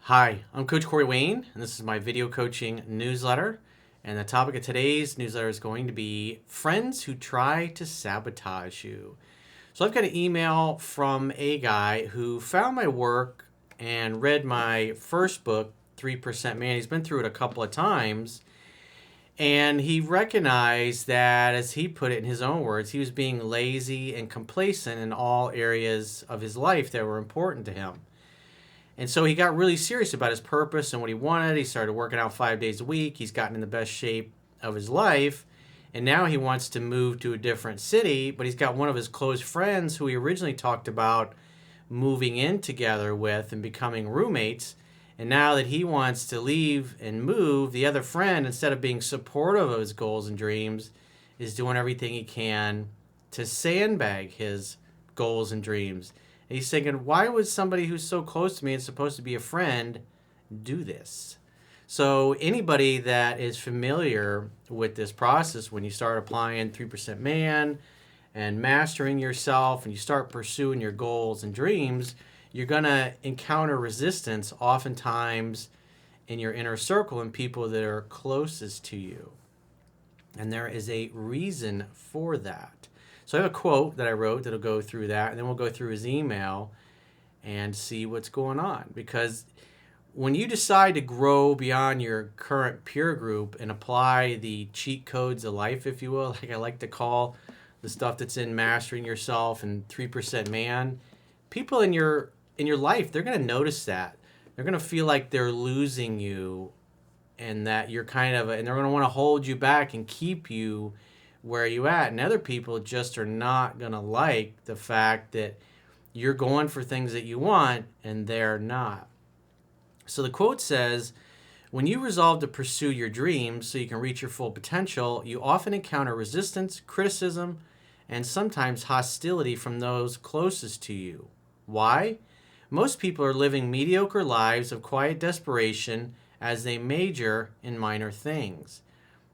Hi, I'm Coach Corey Wayne, and this is my video coaching newsletter. And the topic of today's newsletter is going to be friends who try to sabotage you. So I've got an email from a guy who found my work and read my first book, 3% Man. He's been through it a couple of times, and he recognized that, as he put it in his own words, he was being lazy and complacent in all areas of his life that were important to him. And so he got really serious about his purpose and what he wanted. He started working out 5 days a week. He's gotten in the best shape of his life. And now he wants to move to a different city, but he's got one of his close friends who he originally talked about moving in together with and becoming roommates. And now that he wants to leave and move, the other friend, instead of being supportive of his goals and dreams, is doing everything he can to sandbag his goals and dreams. And he's thinking, why would somebody who's so close to me and supposed to be a friend do this? So anybody that is familiar with this process, when you start applying 3% Man and mastering yourself and you start pursuing your goals and dreams, you're going to encounter resistance oftentimes in your inner circle and people that are closest to you. And there is a reason for that. So I have a quote that I wrote that'll go through that, and then we'll go through his email and see what's going on. Because when you decide to grow beyond your current peer group and apply the cheat codes of life, if you will, like I like to call the stuff that's in Mastering Yourself and 3% Man, people in your life, they're going to notice that. They're going to feel like they're losing you and that you're and they're going to want to hold you back and keep you where you at. And other people just are not going to like the fact that you're going for things that you want and they're not. So the quote says, when you resolve to pursue your dreams so you can reach your full potential, you often encounter resistance, criticism, and sometimes hostility from those closest to you. Why? Most people are living mediocre lives of quiet desperation as they major in minor things.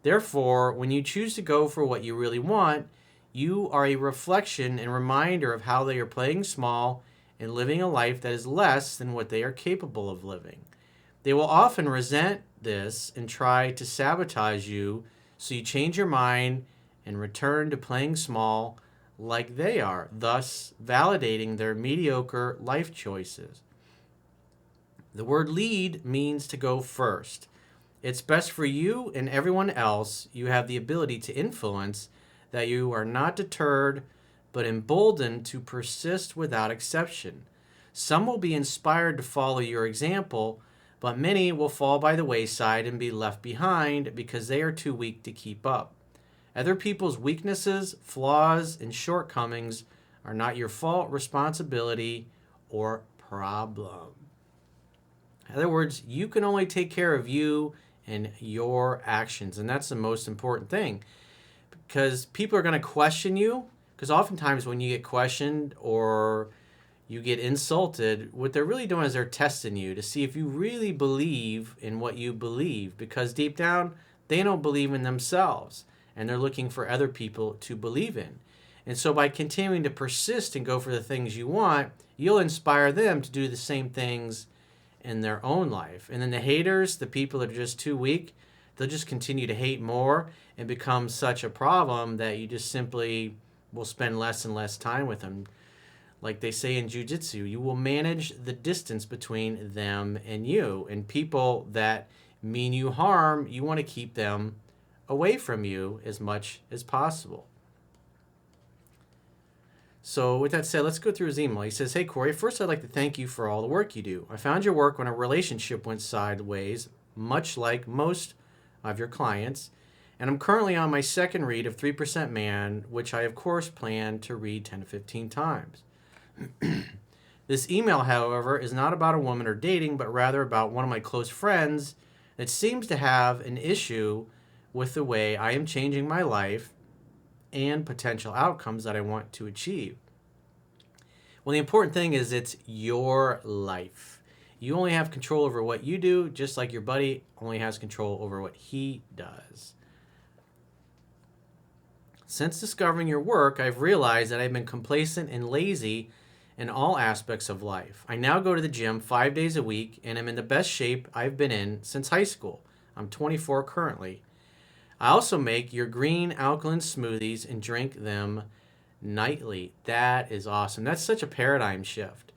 Therefore, when you choose to go for what you really want, you are a reflection and reminder of how they are playing small and living a life that is less than what they are capable of living. They will often resent this and try to sabotage you, so you change your mind and return to playing small like they are, thus validating their mediocre life choices. The word lead means to go first. It's best for you and everyone else you have the ability to influence that you are not deterred, but emboldened to persist without exception. Some will be inspired to follow your example, but many will fall by the wayside and be left behind because they are too weak to keep up. Other people's weaknesses, flaws, and shortcomings are not your fault, responsibility, or problem. In other words, you can only take care of you and your actions, and that's the most important thing, because people are going to question you, because oftentimes when you get questioned or you get insulted, what they're really doing is they're testing you to see if you really believe in what you believe, because deep down they don't believe in themselves and they're looking for other people to believe in. And so by continuing to persist and go for the things you want, you'll inspire them to do the same things in their own life. And then the haters, the people that are just too weak, they'll just continue to hate more and become such a problem that you just simply will spend less and less time with them. Like they say in jiu-jitsu, you will manage the distance between them and you. And people that mean you harm, you want to keep them away from you as much as possible. So with that said, let's go through his email. He says, hey, Corey, first I'd like to thank you for all the work you do. I found your work when a relationship went sideways, much like most of your clients, and I'm currently on my second read of 3% Man, which I, of course, plan to read 10 to 15 times. This email, however, is not about a woman or dating, but rather about one of my close friends that seems to have an issue with the way I am changing my life and potential outcomes that I want to achieve. Well, the important thing is it's your life. You only have control over what you do, just like your buddy only has control over what he does. Since discovering your work, I've realized that I've been complacent and lazy in all aspects of life. I now go to the gym 5 days a week and am in the best shape I've been in since high school. I'm 24 currently. I also make your green alkaline smoothies and drink them nightly. That is awesome. That's such a paradigm shift.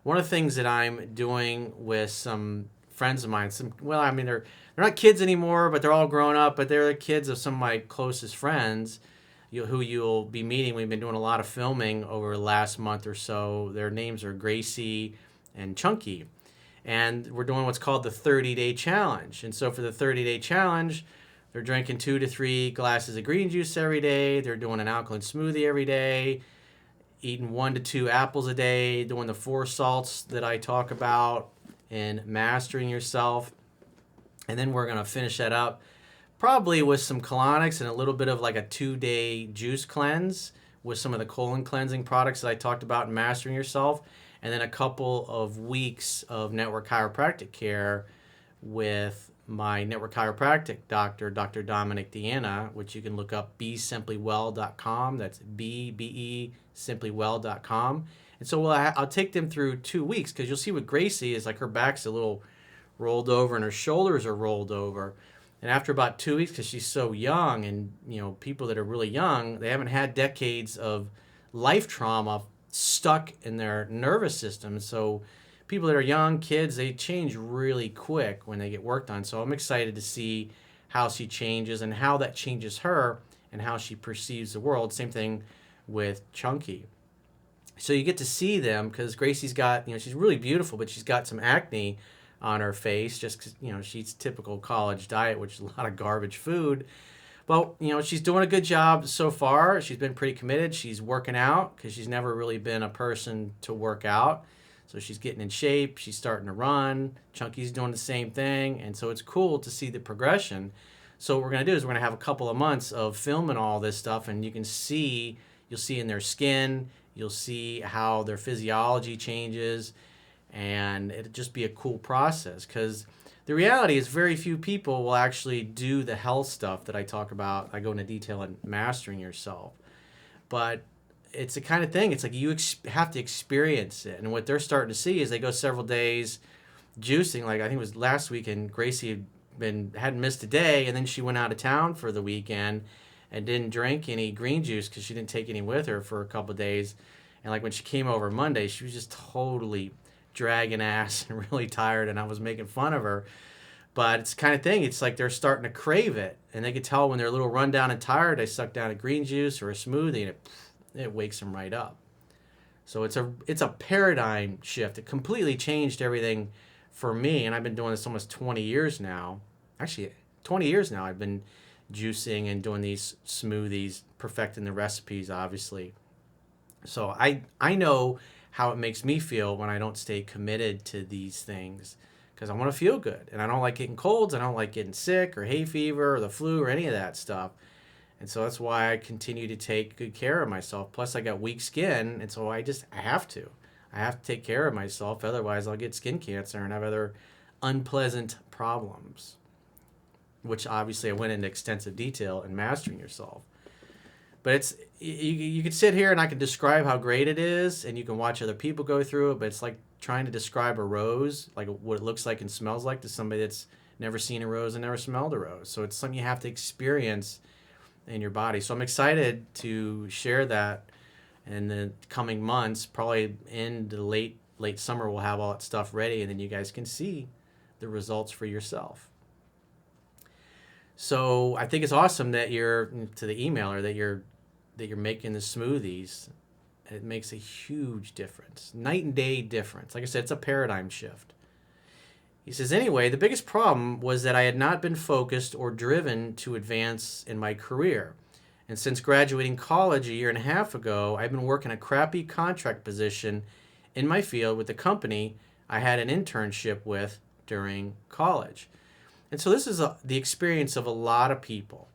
One of the things that I'm doing with some friends of mine, they're not kids anymore, but they're all grown up, but they're the kids of some of my closest friends who you'll be meeting. We've been doing a lot of filming over the last month or so. Their names are Gracie and Chunky. And we're doing what's called the 30-day challenge. And so for the 30-day challenge, they're drinking 2 to 3 glasses of green juice every day. They're doing an alkaline smoothie every day, eating 1 to 2 apples a day, doing the 4 salts that I talk about in Mastering Yourself. And then we're going to finish that up probably with some colonics and a little bit of like a 2-day juice cleanse with some of the colon cleansing products that I talked about in Mastering Yourself. And then a couple of weeks of network chiropractic care with my network chiropractic doctor, Dr. Dominic Deanna, which you can look up besimply.well.com. That's B-E simplywell.com. And so I'll take them through 2 weeks, because you'll see with Gracie is like her back's a little rolled over and her shoulders are rolled over. And after about 2 weeks, because she's so young, and people that are really young, they haven't had decades of life trauma stuck in their nervous system. So people that are young, kids, they change really quick when they get worked on. So I'm excited to see how she changes and how that changes her and how she perceives the world. Same thing with Chunky. So you get to see them, because Gracie's got, she's really beautiful, but she's got some acne on her face just because, she's typical college diet, which is a lot of garbage food. But, she's doing a good job so far. She's been pretty committed. She's working out, because she's never really been a person to work out. So she's getting in shape. She's starting to run. Chunky's doing the same thing. And so it's cool to see the progression. So what we're going to do is we're going to have a couple of months of filming all this stuff, and you'll see in their skin, you'll see how their physiology changes, and it'll just be a cool process, because the reality is very few people will actually do the health stuff that I talk about. I go into detail in Mastering Yourself. But it's the kind of thing, it's like you have to experience it. And what they're starting to see is they go several days juicing. Like I think it was last weekend, Gracie hadn't missed a day, and then she went out of town for the weekend and didn't drink any green juice because she didn't take any with her for a couple of days. And like when she came over Monday, she was just totally dragging ass and really tired, and I was making fun of her. But it's the kind of thing, it's like they're starting to crave it, and they can tell when they're a little run down and tired, they suck down a green juice or a smoothie, and it wakes them right up. So it's a paradigm shift. It completely changed everything for me, and I've been doing this almost 20 years now. Actually, 20 years now I've been juicing and doing these smoothies, perfecting the recipes, obviously. So I know how it makes me feel when I don't stay committed to these things, because I want to feel good, and I don't like getting colds, I don't like getting sick or hay fever or the flu or any of that stuff. And so that's why I continue to take good care of myself. Plus I got weak skin, and so I have to take care of myself, otherwise I'll get skin cancer and have other unpleasant problems, which obviously I went into extensive detail in Mastering Yourself. But you can sit here and I can describe how great it is, and you can watch other people go through it, but it's like trying to describe a rose, like what it looks like and smells like, to somebody that's never seen a rose and never smelled a rose. So it's something you have to experience in your body. So I'm excited to share that in the coming months. Probably in the late summer we'll have all that stuff ready, and then you guys can see the results for yourself. So I think it's awesome that you're, to the emailer, that you're making the smoothies. It makes a huge difference, night and day difference. Like I said, it's a paradigm shift. He says, anyway, the biggest problem was that I had not been focused or driven to advance in my career. And since graduating college a year and a half ago, I've been working a crappy contract position in my field with the company I had an internship with during college. And so this is the experience of a lot of people.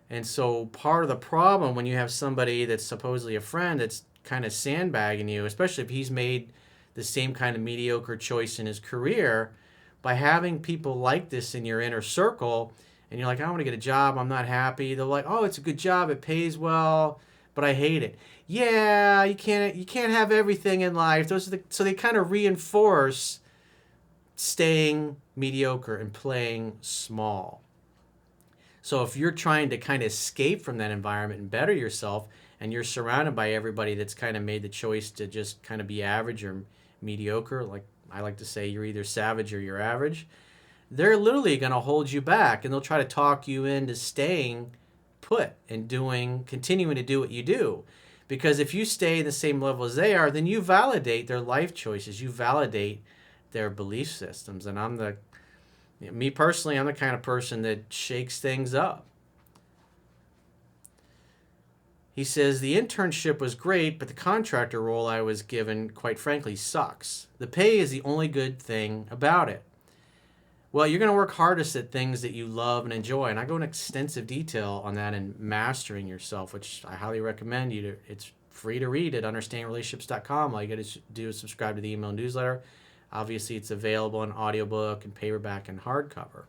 And so part of the problem when you have somebody that's supposedly a friend that's kind of sandbagging you, especially if he's made the same kind of mediocre choice in his career, by having people like this in your inner circle, and you're like, I want to get a job, I'm not happy. They're like, oh, it's a good job, it pays well, but I hate it. Yeah, you can't have everything in life. So they kind of reinforce staying mediocre and playing small. So if you're trying to kind of escape from that environment and better yourself, and you're surrounded by everybody that's kind of made the choice to just kind of be average or mediocre, like I like to say, you're either savage or you're average, they're literally going to hold you back, and they'll try to talk you into staying put and continuing to do what you do. Because if you stay the same level as they are, then you validate their life choices. You validate their belief systems. And me personally, I'm the kind of person that shakes things up. He says, the internship was great, but the contractor role I was given, quite frankly, sucks. The pay is the only good thing about it. Well, you're going to work hardest at things that you love and enjoy. And I go in extensive detail on that in Mastering Yourself, which I highly recommend you to. It's free to read at understandingrelationships.com. All you got to do is subscribe to the email newsletter. Obviously, it's available in audiobook and paperback and hardcover.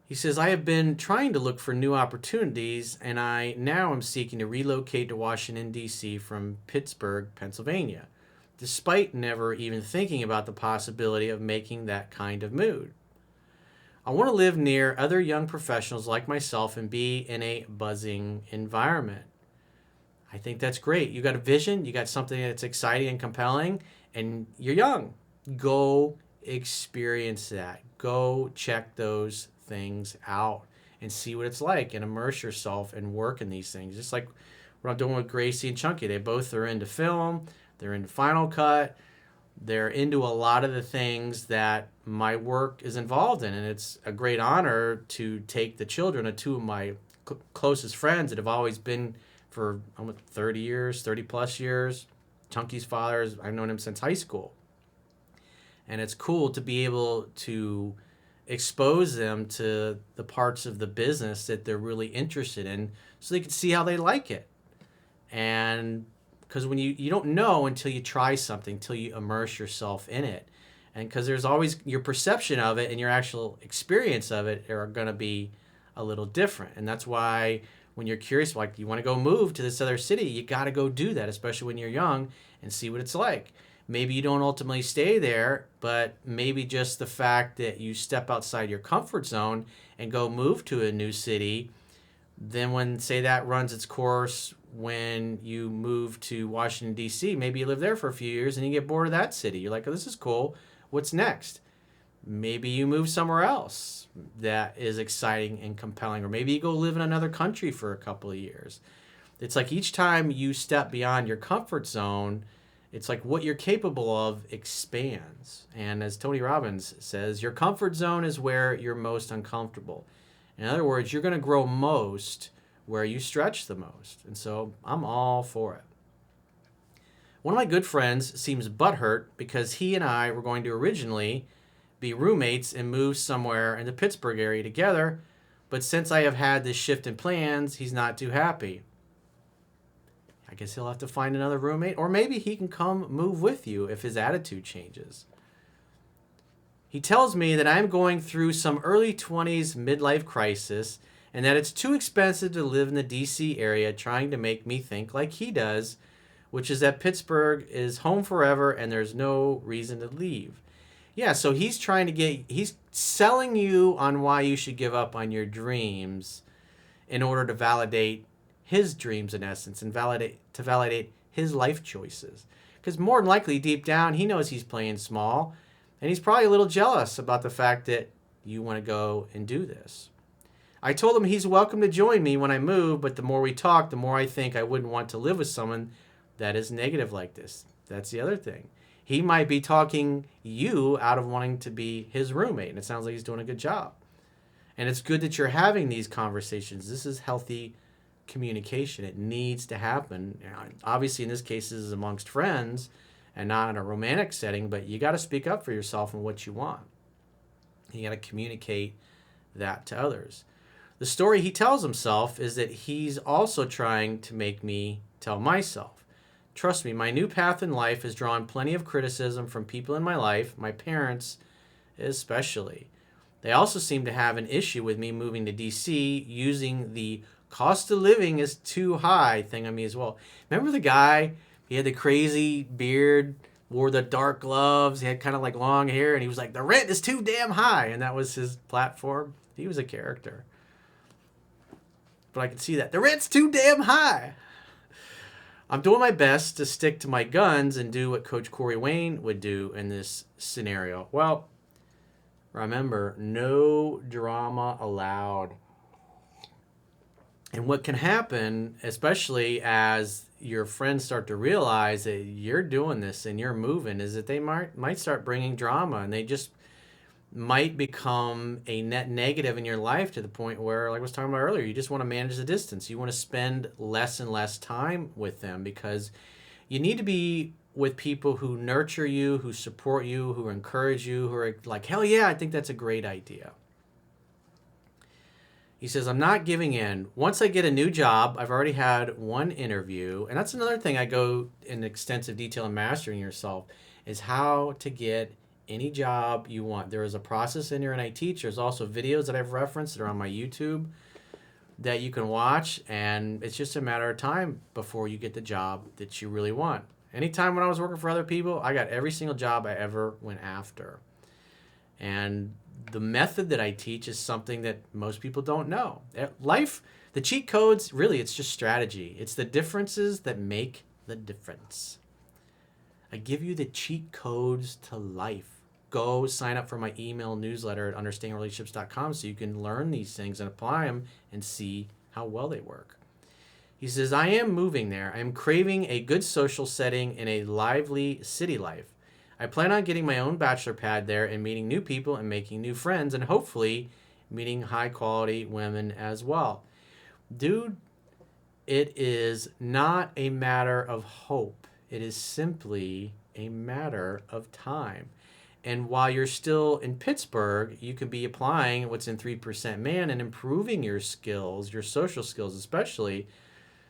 He says, I have been trying to look for new opportunities, and I now am seeking to relocate to Washington, D.C. from Pittsburgh, Pennsylvania, despite never even thinking about the possibility of making that kind of move. I want to live near other young professionals like myself and be in a buzzing environment. I think that's great. You got a vision, you got something that's exciting and compelling, and you're young. Go experience that. Go check those things out and see what it's like and immerse yourself and work in these things. Just like what I'm doing with Gracie and Chunky. They both are into film, they're into Final Cut, they're into a lot of the things that my work is involved in, and it's a great honor to take the children of two of my closest friends that have always been for 30 years, 30 plus years. Chunky's father, I've known him since high school. And it's cool to be able to expose them to the parts of the business that they're really interested in so they can see how they like it. And because when you don't know until you try something, until you immerse yourself in it. And because there's always your perception of it and your actual experience of it are going to be a little different. And that's why when you're curious, like you want to go move to this other city, you got to go do that, especially when you're young, and see what it's like. Maybe you don't ultimately stay there, but maybe just the fact that you step outside your comfort zone and go move to a new city, then when, say, that runs its course, when you move to Washington, D.C., maybe you live there for a few years and you get bored of that city. You're like, oh, this is cool. What's next? Maybe you move somewhere else that is exciting and compelling, or maybe you go live in another country for a couple of years. It's like each time you step beyond your comfort zone, it's like what you're capable of expands. And as Tony Robbins says, your comfort zone is where you're most uncomfortable. In other words, you're going to grow most where you stretch the most. And so I'm all for it. One of my good friends seems butthurt because he and I were going to originally be roommates and move somewhere in the Pittsburgh area together. But since I have had this shift in plans, he's not too happy. I guess he'll have to find another roommate, or maybe he can come move with you if his attitude changes. He tells me that I'm going through some early 20s midlife crisis and that it's too expensive to live in the DC area, trying to make me think like he does, which is that Pittsburgh is home forever and there's no reason to leave. Yeah, so he's selling you on why you should give up on your dreams in order to validate his dreams, in essence, and validate his life choices. Because more than likely, deep down, he knows he's playing small, and he's probably a little jealous about the fact that you want to go and do this. I told him he's welcome to join me when I move, but the more we talk, the more I think I wouldn't want to live with someone that is negative like this. That's the other thing. He might be talking you out of wanting to be his roommate, and it sounds like he's doing a good job. And it's good that you're having these conversations. This is healthy communication. It needs to happen. Obviously, in this case, this is amongst friends and not in a romantic setting, but you got to speak up for yourself and what you want. You got to communicate that to others. The story he tells himself is that he's also trying to make me tell myself. Trust me, my new path in life has drawn plenty of criticism from people in my life, my parents especially. They also seem to have an issue with me moving to DC using the cost of living is too high thing on me as well. Remember the guy? He had the crazy beard, wore the dark gloves, he had kind of like long hair, and he was like, the rent is too damn high. And that was his platform. He was a character. But I can see that. The rent's too damn high. I'm doing my best to stick to my guns and do what Coach Corey Wayne would do in this scenario. Well, remember, no drama allowed. And what can happen, especially as your friends start to realize that you're doing this and you're moving, is that they might start bringing drama, and they just might become a net negative in your life to the point where, like I was talking about earlier, you just want to manage the distance. You want to spend less and less time with them because you need to be with people who nurture you, who support you, who encourage you, who are like, hell yeah, I think that's a great idea. He says, I'm not giving in. Once I get a new job, I've already had one interview. And that's another thing I go in extensive detail in Mastering Yourself, is how to get any job you want. There is a process in here, and I teach. There's also videos that I've referenced that are on my YouTube that you can watch, and it's just a matter of time before you get the job that you really want. Anytime when I was working for other people, I got every single job I ever went after. And the method that I teach is something that most people don't know. Life, the cheat codes, really, it's just strategy. It's the differences that make the difference. I give you the cheat codes to life. Go sign up for my email newsletter at understandingrelationships.com so you can learn these things and apply them and see how well they work. He says, I am moving there. I am craving a good social setting in a lively city life. I plan on getting my own bachelor pad there and meeting new people and making new friends and hopefully meeting high quality women as well. Dude, it is not a matter of hope. It is simply a matter of time. And while you're still in Pittsburgh, you could be applying what's in 3% Man and improving your skills, your social skills especially.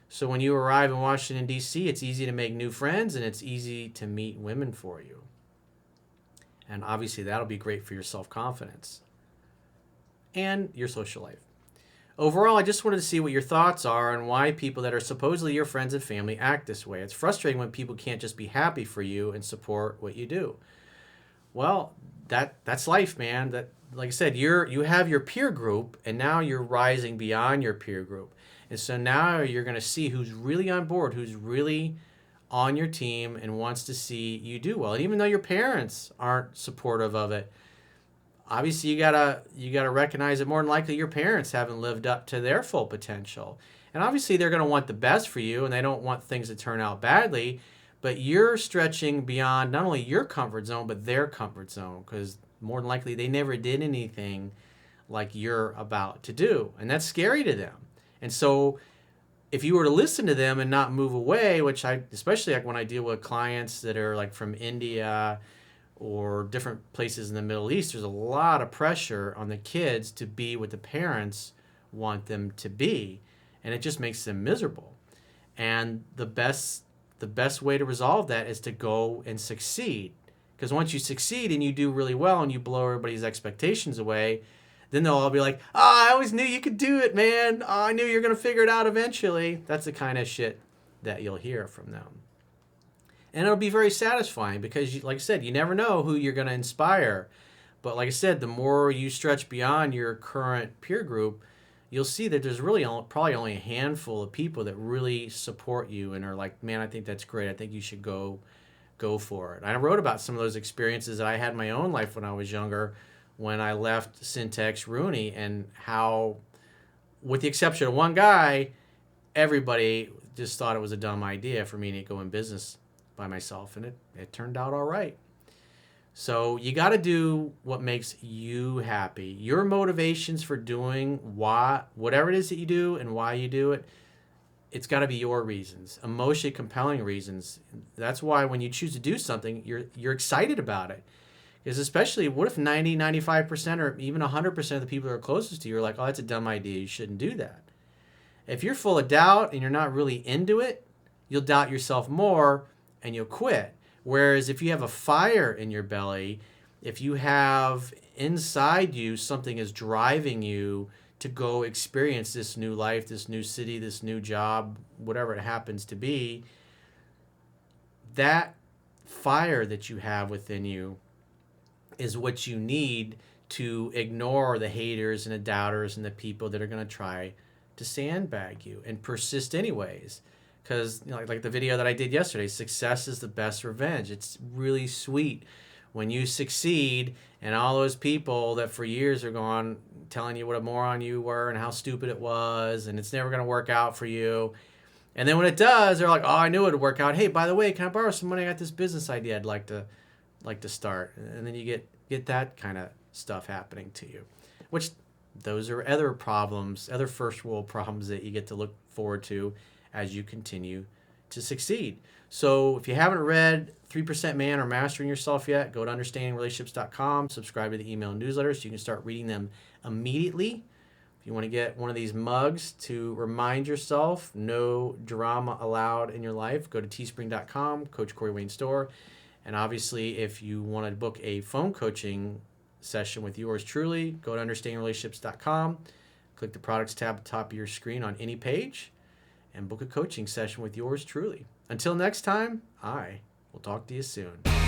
So when you arrive in Washington, D.C., it's easy to make new friends and it's easy to meet women for you. And obviously that'll be great for your self-confidence and your social life. Overall, I just wanted to see what your thoughts are on why people that are supposedly your friends and family act this way. It's frustrating when people can't just be happy for you and support what you do. Well, that's life, man. That, like I said, you have your peer group, and now you're rising beyond your peer group. And so now you're going to see who's really on board, who's really on your team and wants to see you do well. And even though your parents aren't supportive of it, obviously you gotta recognize that more than likely your parents haven't lived up to their full potential. And obviously they're going to want the best for you, and they don't want things to turn out badly. But you're stretching beyond not only your comfort zone, but their comfort zone, because more than likely they never did anything like you're about to do. And that's scary to them. And so if you were to listen to them and not move away, which especially like when I deal with clients that are like from India or different places in the Middle East, there's a lot of pressure on the kids to be what the parents want them to be. And it just makes them miserable. And the best way to resolve that is to go and succeed. Because once you succeed and you do really well and you blow everybody's expectations away, then they'll all be like, I always knew you could do it, man. I knew you were going to figure it out eventually. That's the kind of shit that you'll hear from them. And it'll be very satisfying because, like I said, you never know who you're going to inspire. But like I said, the more you stretch beyond your current peer group, you'll see that there's really probably only a handful of people that really support you and are like, man, I think that's great. I think you should go for it. And I wrote about some of those experiences that I had in my own life when I was younger, when I left Syntax Rooney, and how, with the exception of one guy, everybody just thought it was a dumb idea for me to go in business by myself, and it turned out all right. So you got to do what makes you happy. Your motivations for doing whatever it is that you do and why you do it, it's got to be your reasons, emotionally compelling reasons. That's why when you choose to do something, you're excited about it. Because especially, what if 90, 95% or even 100% of the people that are closest to you are like, oh, that's a dumb idea, you shouldn't do that. If you're full of doubt and you're not really into it, you'll doubt yourself more and you'll quit. Whereas if you have a fire in your belly If you have inside you something is driving you to go experience this new life, this new city, this new job, whatever it happens to be, that fire that you have within you is what you need to ignore the haters and the doubters and the people that are going to try to sandbag you and persist anyways. Because like the video that I did yesterday, success is the best revenge. It's really sweet when you succeed and all those people that for years are gone telling you what a moron you were and how stupid it was and it's never going to work out for you. And then when it does, they're like, oh, I knew it would work out. Hey, by the way, can I borrow some money? I got this business idea I'd like to start. And then you get that kind of stuff happening to you, which those are other problems, other first world problems that you get to look forward to as you continue to succeed. So if you haven't read 3% Man or Mastering Yourself yet, go to understandingrelationships.com, subscribe to the email newsletters so you can start reading them immediately. If you want to get one of these mugs to remind yourself, no drama allowed in your life, go to teespring.com, Coach Corey Wayne Store. And obviously, if you want to book a phone coaching session with yours truly, go to understandingrelationships.com, click the products tab at the top of your screen on any page, and book a coaching session with yours truly. Until next time, I will talk to you soon.